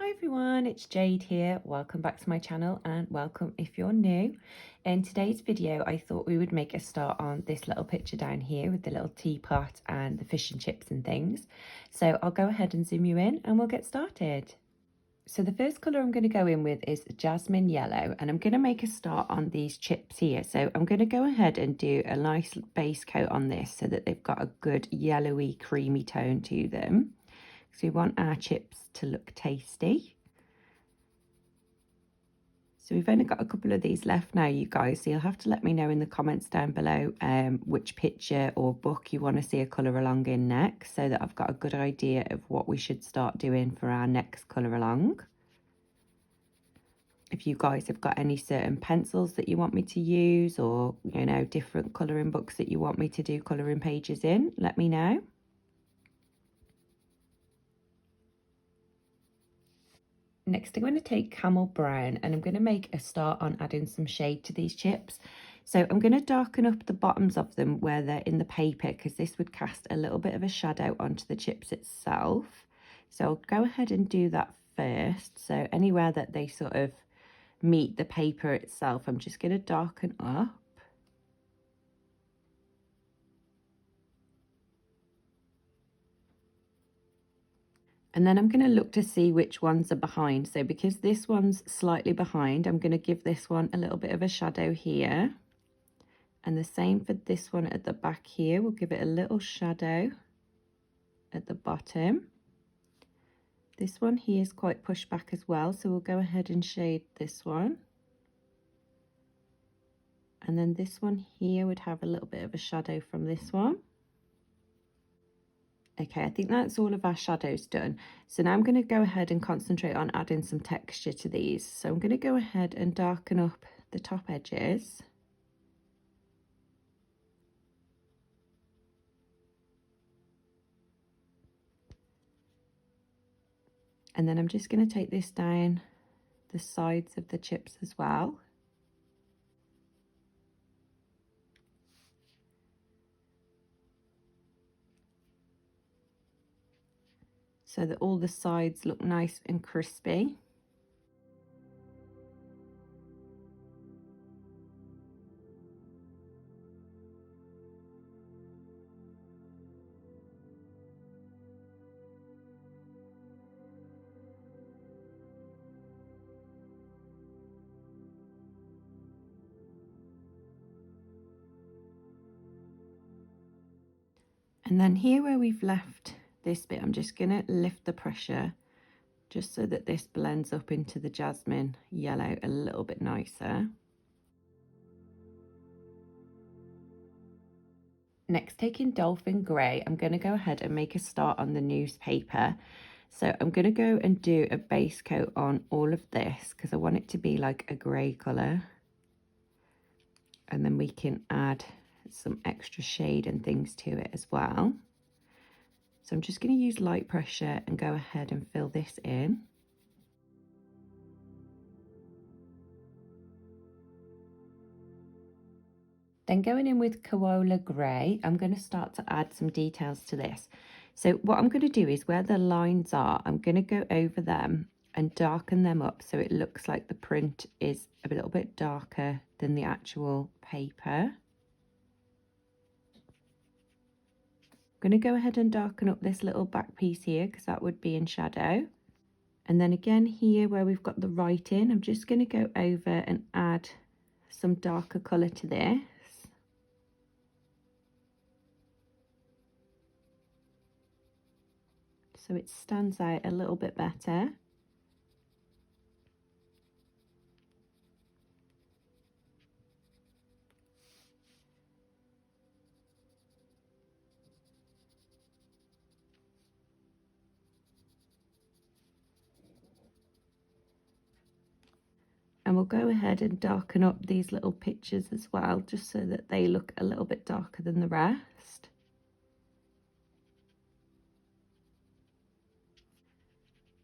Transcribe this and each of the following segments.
Hi everyone, it's Jade here. Welcome back to my channel and welcome if you're new. In today's video, I thought we would make a start on this little picture down here with the little teapot and the fish and chips and things. So I'll go ahead and zoom you in and we'll get started. So the first colour I'm going to go in with is Jasmine Yellow, and I'm going to make a start on these chips here. So I'm going to go ahead and do a nice base coat on this so that they've got a good yellowy creamy tone to them. So we want our chips to look tasty. So we've only got a couple of these left now, you guys, so you'll have to let me know in the comments down below which picture or book you want to see a colour along in next, so that I've got a good idea of what we should start doing for our next colour along. If you guys have got any certain pencils that you want me to use, or, you know, different colouring books that you want me to do colouring pages in, let me know. Next, I'm going to take Camel Brown and I'm going to make a start on adding some shade to these chips. So I'm going to darken up the bottoms of them where they're in the paper, because this would cast a little bit of a shadow onto the chips itself. So I'll go ahead and do that first. So anywhere that they sort of meet the paper itself, I'm just going to darken up. And then I'm going to look to see which ones are behind. So because this one's slightly behind, I'm going to give this one a little bit of a shadow here. And the same for this one at the back here. We'll give it a little shadow at the bottom. This one here is quite pushed back as well, so we'll go ahead and shade this one. And then this one here would have a little bit of a shadow from this one. Okay, I think that's all of our shadows done. So now I'm going to go ahead and concentrate on adding some texture to these. So I'm going to go ahead and darken up the top edges. And then I'm just going to take this down the sides of the chips as well. So that all the sides look nice and crispy. And then here where we've left this bit, I'm just going to lift the pressure just so that this blends up into the jasmine yellow a little bit nicer. Next, taking Dolphin Gray, I'm going to go ahead and make a start on the newspaper. So I'm going to go and do a base coat on all of this because I want it to be like a grey colour. And then we can add some extra shade and things to it as well. So I'm just going to use light pressure and go ahead and fill this in. Then going in with Koala Gray, I'm going to start to add some details to this. So what I'm going to do is where the lines are, I'm going to go over them and darken them up so it looks like the print is a little bit darker than the actual paper. I'm going to go ahead and darken up this little back piece here because that would be in shadow. And then again here where we've got the writing, I'm just going to go over and add some darker colour to this. So it stands out a little bit better. And we'll go ahead and darken up these little pictures as well, just so that they look a little bit darker than the rest.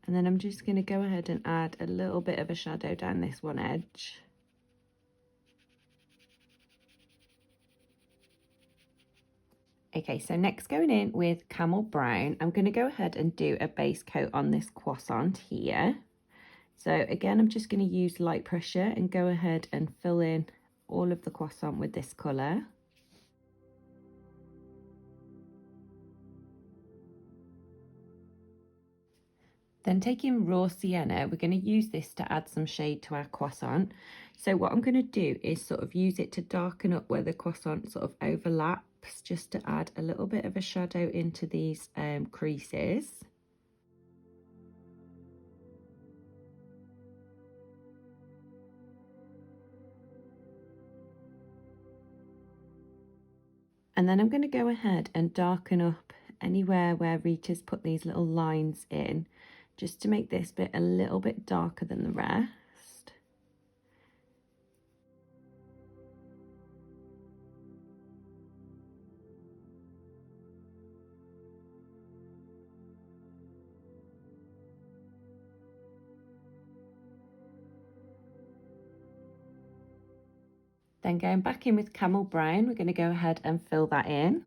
And then I'm just going to go ahead and add a little bit of a shadow down this one edge. Okay, so next going in with Camel Brown, I'm going to go ahead and do a base coat on this croissant here. So again, I'm just going to use light pressure and go ahead and fill in all of the croissant with this colour. Then taking raw sienna, we're going to use this to add some shade to our croissant. So what I'm going to do is sort of use it to darken up where the croissant sort of overlaps, just to add a little bit of a shadow into these creases. And then I'm going to go ahead and darken up anywhere where Rita's put these little lines in, just to make this bit a little bit darker than the rest. Then going back in with Camel Brown, we're going to go ahead and fill that in.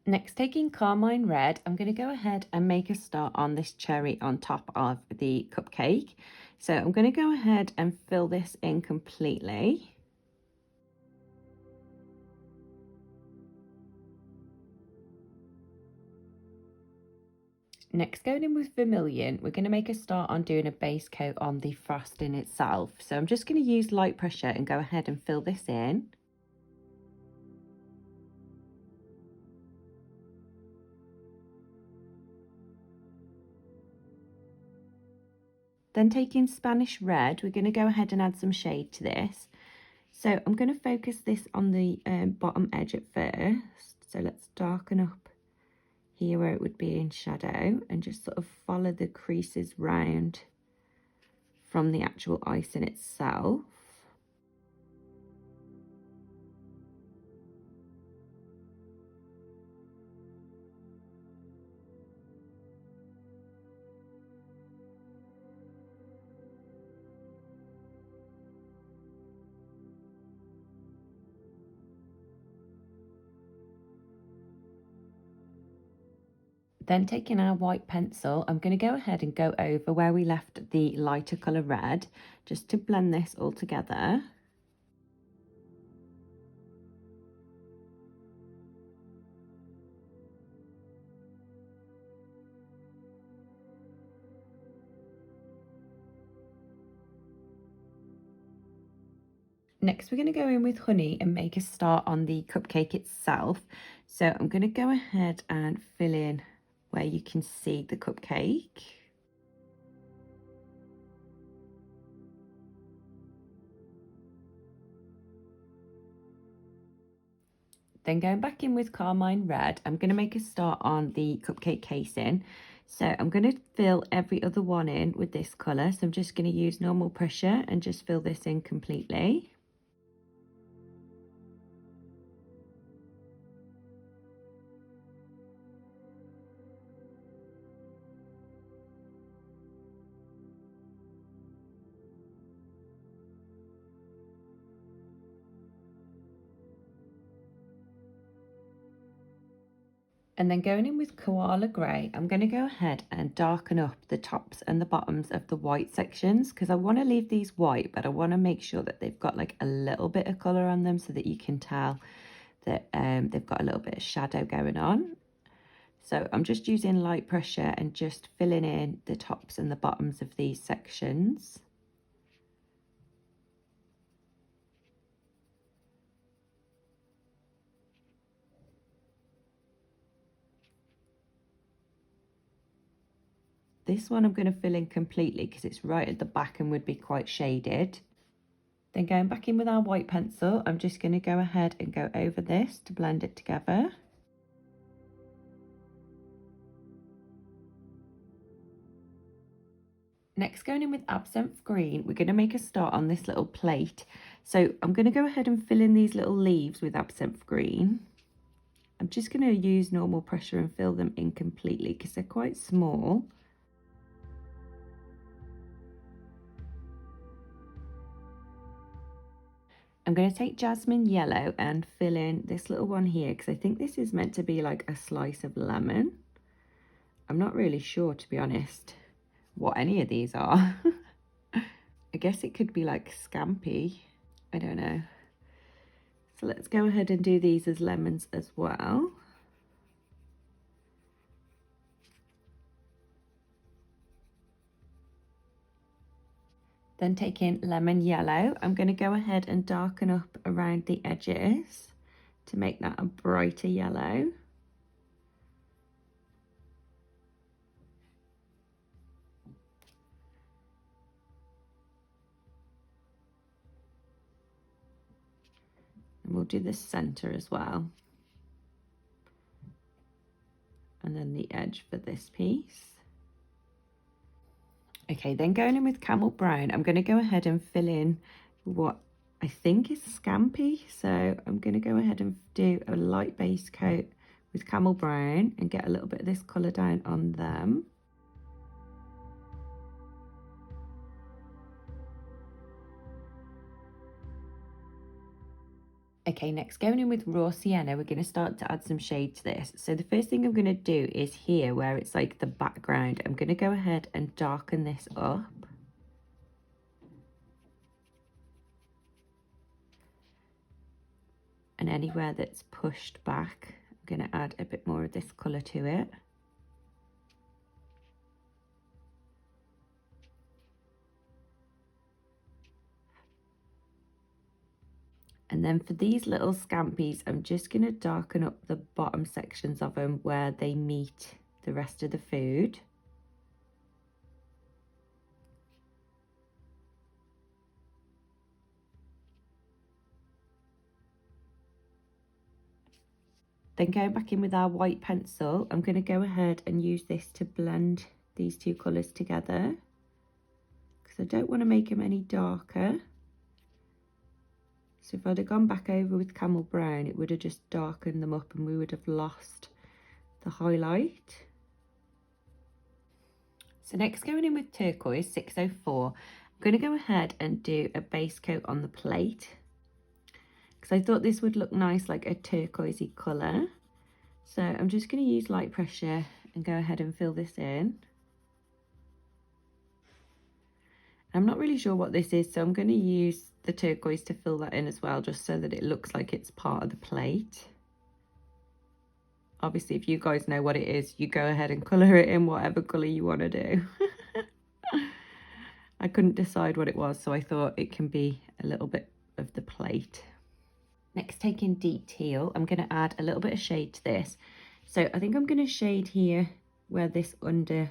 Next, taking Carmine Red, I'm going to go ahead and make a start on this cherry on top of the cupcake. So I'm going to go ahead and fill this in completely. Next, going in with Vermilion, we're going to make a start on doing a base coat on the frosting itself. So I'm just going to use light pressure and go ahead and fill this in. Then taking Spanish Red, we're going to go ahead and add some shade to this. So I'm going to focus this on the bottom edge at first. So let's darken up here where it would be in shadow and just sort of follow the creases round from the actual icing itself. Then taking our white pencil, I'm going to go ahead and go over where we left the lighter colour red, just to blend this all together. Next, we're going to go in with honey and make a start on the cupcake itself. So I'm going to go ahead and fill in where you can see the cupcake. Then going back in with Carmine Red, I'm going to make a start on the cupcake casing. So I'm going to fill every other one in with this colour. So I'm just going to use normal pressure and just fill this in completely. And then going in with Koala Gray, I'm going to go ahead and darken up the tops and the bottoms of the white sections, because I want to leave these white, but I want to make sure that they've got like a little bit of colour on them so that you can tell that they've got a little bit of shadow going on. So I'm just using light pressure and just filling in the tops and the bottoms of these sections. This one I'm going to fill in completely because it's right at the back and would be quite shaded. Then going back in with our white pencil, I'm just going to go ahead and go over this to blend it together. Next, going in with Absinthe Green, we're going to make a start on this little plate. So I'm going to go ahead and fill in these little leaves with Absinthe Green. I'm just going to use normal pressure and fill them in completely because they're quite small. I'm going to take Jasmine Yellow and fill in this little one here because I think this is meant to be like a slice of lemon. I'm not really sure, to be honest, what any of these are. I guess it could be like scampi. I don't know. So let's go ahead and do these as lemons as well. Then taking lemon yellow, I'm going to go ahead and darken up around the edges to make that a brighter yellow. And we'll do the center as well. And then the edge for this piece. Okay, then going in with Camel Brown, I'm going to go ahead and fill in what I think is scampi. So I'm going to go ahead and do a light base coat with Camel Brown and get a little bit of this colour down on them. Okay, next going in with raw sienna, we're going to start to add some shade to this. So the first thing I'm going to do is here where it's like the background, I'm going to go ahead and darken this up. And anywhere that's pushed back, I'm going to add a bit more of this colour to it. And then for these little scampies, I'm just going to darken up the bottom sections of them where they meet the rest of the food. Then going back in with our white pencil, I'm going to go ahead and use this to blend these two colours together, because I don't want to make them any darker. So if I'd have gone back over with Camel Brown, it would have just darkened them up and we would have lost the highlight. So next, going in with Turquoise 604, I'm going to go ahead and do a base coat on the plate, because I thought this would look nice, like a turquoisey colour. So I'm just going to use light pressure and go ahead and fill this in. I'm not really sure what this is, so I'm going to use the turquoise to fill that in as well, just so that it looks like it's part of the plate. Obviously, if you guys know what it is, you go ahead and colour it in whatever colour you want to do. I couldn't decide what it was, so I thought it can be a little bit of the plate. Next, taking deep teal, I'm going to add a little bit of shade to this. So I think I'm going to shade here where this under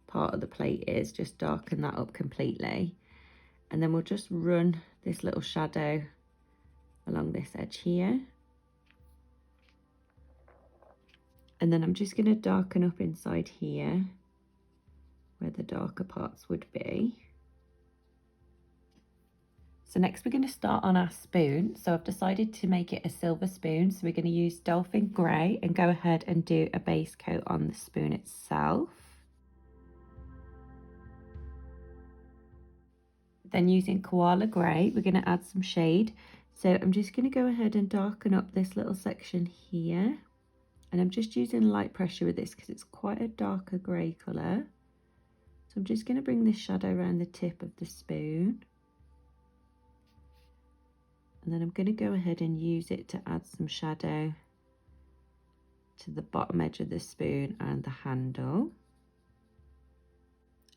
part of the plate is, just darken that up completely. And then we'll just run this little shadow along this edge here. And then I'm just going to darken up inside here where the darker parts would be. So next we're going to start on our spoon. So I've decided to make it a silver spoon. So we're going to use Dolphin Gray and go ahead and do a base coat on the spoon itself. Then using Koala Gray, we're going to add some shade. So I'm just going to go ahead and darken up this little section here. And I'm just using light pressure with this because it's quite a darker grey colour. So I'm just going to bring this shadow around the tip of the spoon. And then I'm going to go ahead and use it to add some shadow to the bottom edge of the spoon and the handle.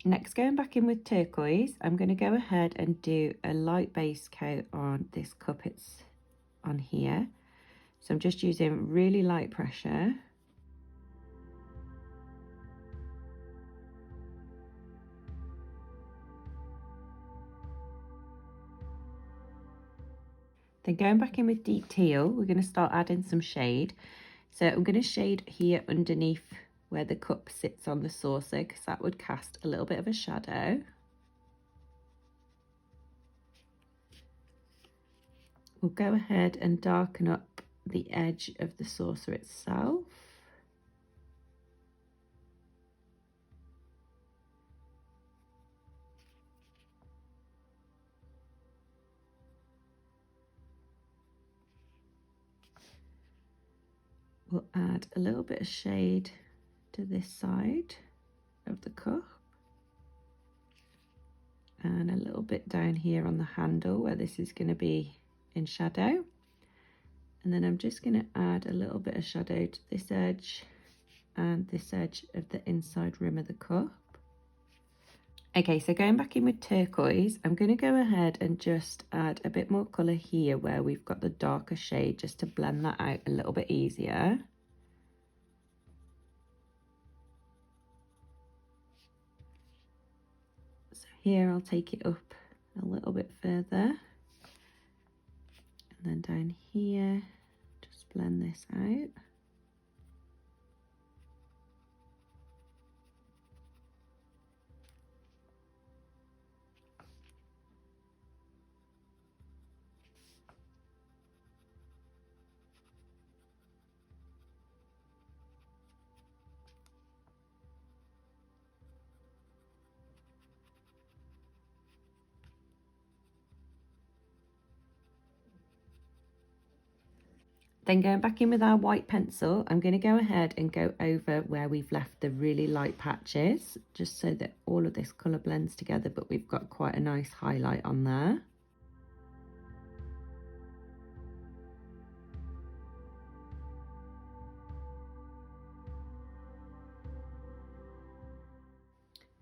Next, going back in with turquoise, I'm going to go ahead and do a light base coat on this cup it's on here. So I'm just using really light pressure. Then going back in with deep teal, we're going to start adding some shade. So I'm going to shade here underneath where the cup sits on the saucer, because that would cast a little bit of a shadow. We'll go ahead and darken up the edge of the saucer itself. we'll add a little bit of shade to this side of the cup and a little bit down here on the handle where this is going to be in shadow. And then I'm just going to add a little bit of shadow to this edge and this edge of the inside rim of the cup. Okay, so going back in with turquoise, I'm going to go ahead and just add a bit more colour here where we've got the darker shade, just to blend that out a little bit easier. So here I'll take it up a little bit further. And then down here, just blend this out. Then going back in with our white pencil, I'm going to go ahead and go over where we've left the really light patches, just so that all of this colour blends together, but we've got quite a nice highlight on there.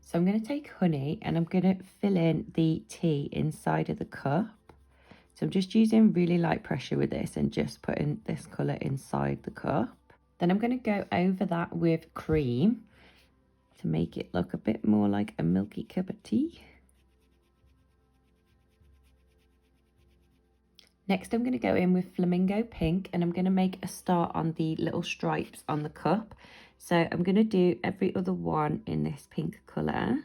So I'm going to take honey and I'm going to fill in the tea inside of the cup. So I'm just using really light pressure with this and just putting this colour inside the cup. Then I'm going to go over that with cream to make it look a bit more like a milky cup of tea. Next I'm going to go in with Flamingo Pink and I'm going to make a start on the little stripes on the cup. So I'm going to do every other one in this pink colour.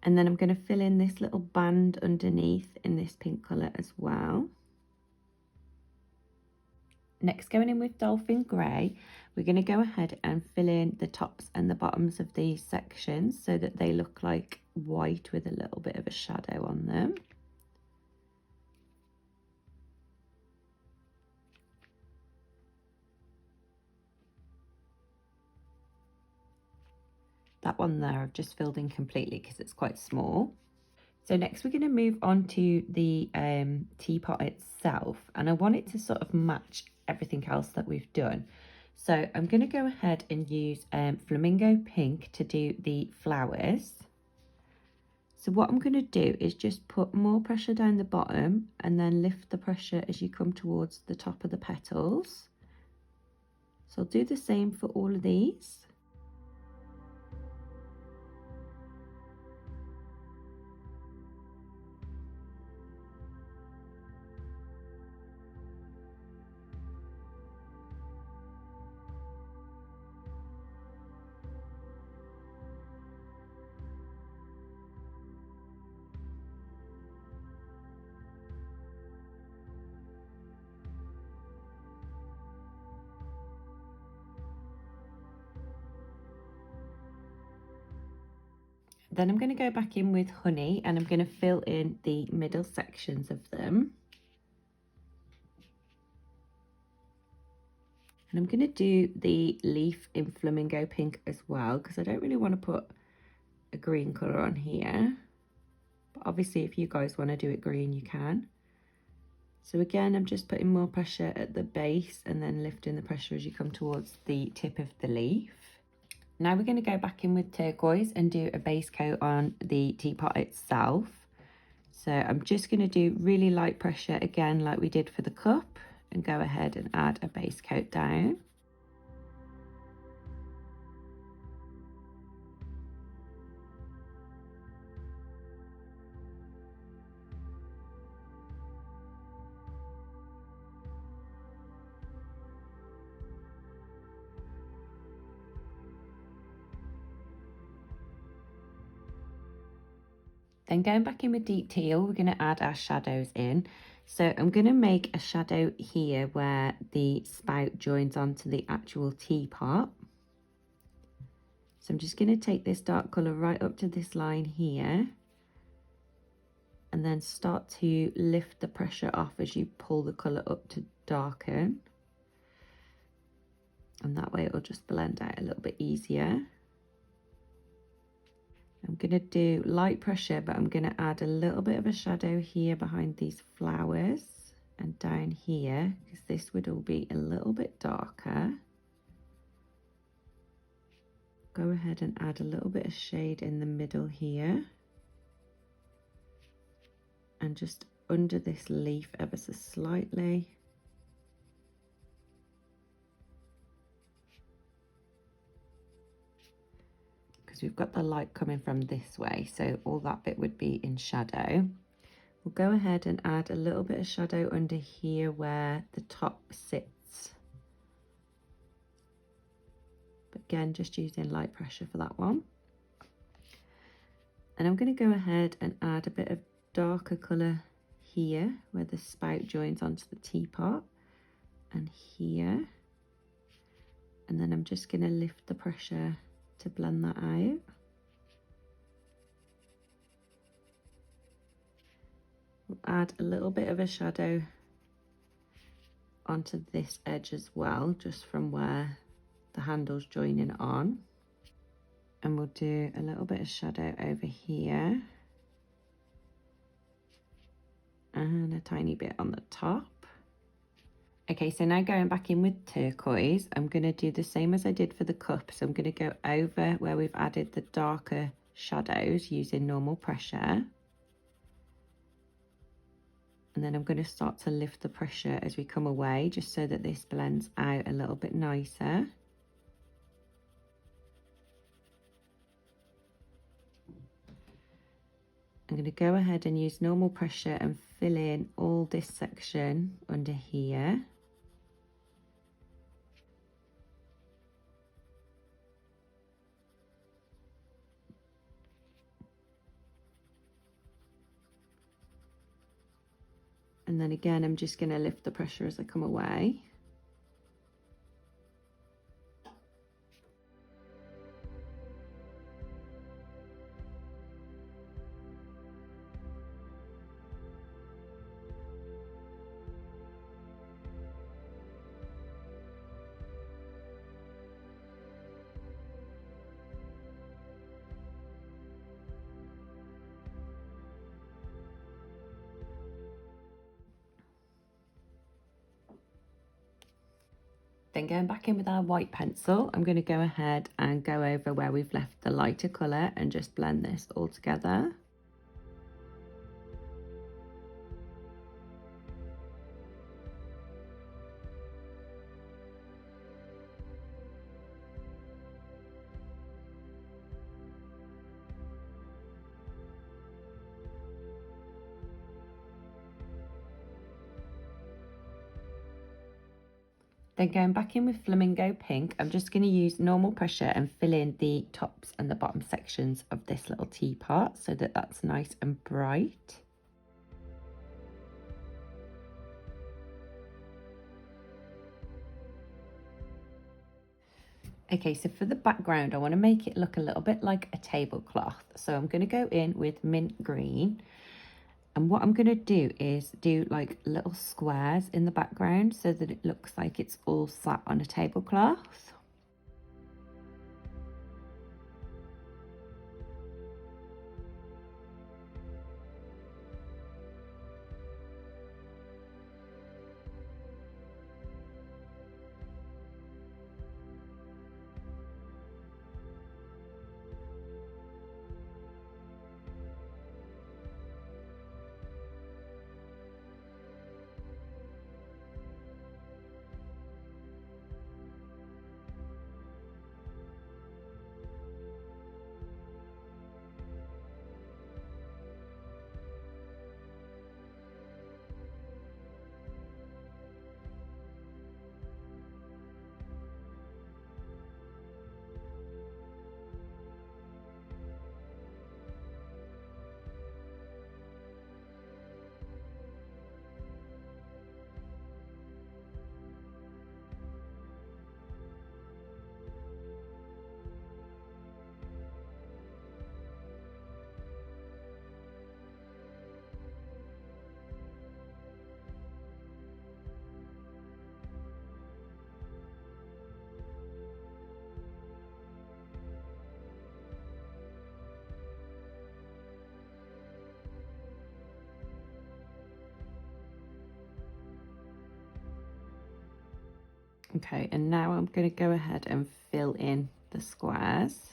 And then I'm going to fill in this little band underneath in this pink colour as well. Next, going in with Dolphin Gray, we're going to go ahead and fill in the tops and the bottoms of these sections so that they look like white with a little bit of a shadow on them. That one there I've just filled in completely because it's quite small. So next we're going to move on to the teapot itself, and I want it to sort of match everything else that we've done. So I'm going to go ahead and use Flamingo Pink to do the flowers. So what I'm going to do is just put more pressure down the bottom and then lift the pressure as you come towards the top of the petals. So I'll do the same for all of these. Then I'm going to go back in with honey and I'm going to fill in the middle sections of them. And I'm going to do the leaf in Flamingo Pink as well, because I don't really want to put a green colour on here. But obviously if you guys want to do it green, you can. So again, I'm just putting more pressure at the base and then lifting the pressure as you come towards the tip of the leaf. Now we're going to go back in with turquoise and do a base coat on the teapot itself. So I'm just going to do really light pressure again like we did for the cup and go ahead and add a base coat down. Then going back in with deep teal, we're going to add our shadows in. So I'm going to make a shadow here where the spout joins onto the actual teapot. So I'm just going to take this dark colour right up to this line here and then start to lift the pressure off as you pull the colour up to darken. And that way it'll just blend out a little bit easier. I'm going to do light pressure, but I'm going to add a little bit of a shadow here behind these flowers and down here, because this would all be a little bit darker. Go ahead and add a little bit of shade in the middle here. And just under this leaf ever so slightly. Because we've got the light coming from this way, so all that bit would be in shadow. We'll go ahead and add a little bit of shadow under here where the top sits. But again, just using light pressure for that one. And I'm going to go ahead and add a bit of darker colour here where the spout joins onto the teapot, and here. And then I'm just going to lift the pressure to blend that out. We'll add a little bit of a shadow onto this edge as well, just from where the handle's joining on. And we'll do a little bit of shadow over here. And a tiny bit on the top. Okay, so now going back in with turquoise, I'm going to do the same as I did for the cup. So I'm going to go over where we've added the darker shadows using normal pressure. And then I'm going to start to lift the pressure as we come away, just so that this blends out a little bit nicer. I'm going to go ahead and use normal pressure and fill in all this section under here. And then again, I'm just going to lift the pressure as I come away. Then going back in with our white pencil, I'm going to go ahead and go over where we've left the lighter colour and just blend this all together. Then going back in with Flamingo Pink, I'm just going to use normal pressure and fill in the tops and the bottom sections of this little teapot so that that's nice and bright. Okay, so for the background, I want to make it look a little bit like a tablecloth. So I'm going to go in with mint green. And what I'm going to do is do like little squares in the background so that it looks like it's all sat on a tablecloth. Okay, and now I'm going to go ahead and fill in the squares.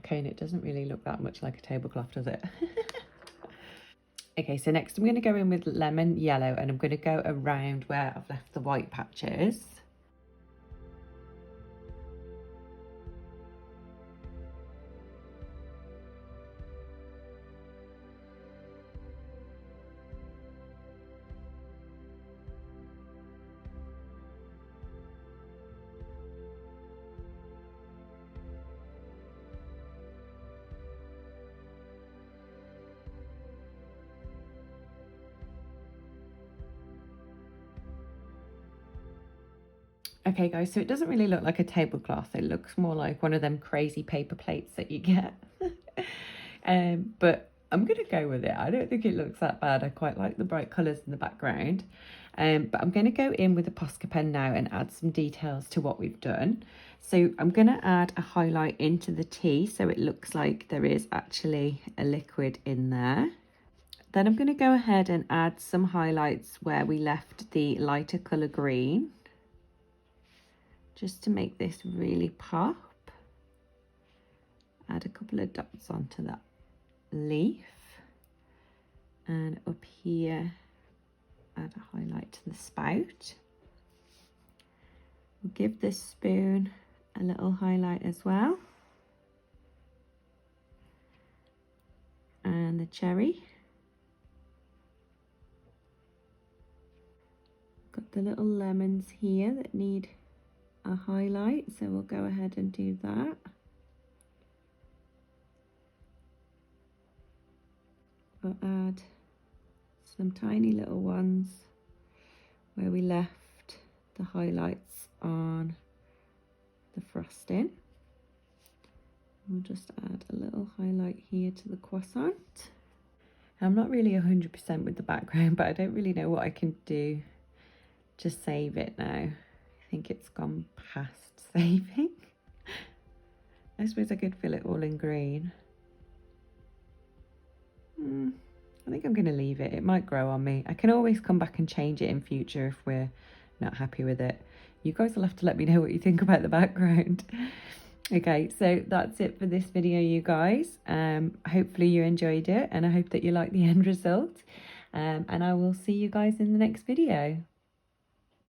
Okay, and it doesn't really look that much like a tablecloth, does it? Okay, so next I'm going to go in with lemon yellow, and I'm going to go around where I've left the white patches. Okay guys, so it doesn't really look like a tablecloth. It looks more like one of them crazy paper plates that you get. But I'm going to go with it. I don't think it looks that bad. I quite like the bright colours in the background. But I'm going to go in with a Posca pen now and add some details to what we've done. So I'm going to add a highlight into the tea so it looks like there is actually a liquid in there. Then I'm going to go ahead and add some highlights where we left the lighter colour green, just to make this really pop. Add a couple of dots onto that leaf, and up here add a highlight to the spout. We'll give this spoon a little highlight as well, and the cherry. Got the little lemons here that need a highlight, so we'll go ahead and do that. We'll add some tiny little ones where we left the highlights on the frosting. We'll just add a little highlight here to the croissant. I'm not really 100% with the background, but I don't really know what I can do to save it now. I think it's gone past saving. I suppose I could fill it all in green. I think I'm going to leave it. It might grow on me. I can always come back and change it in future if we're not happy with it. You guys will have to let me know what you think about the background. Okay, so that's it for this video, you guys. Hopefully you enjoyed it, and I hope that you like the end result. And I will see you guys in the next video.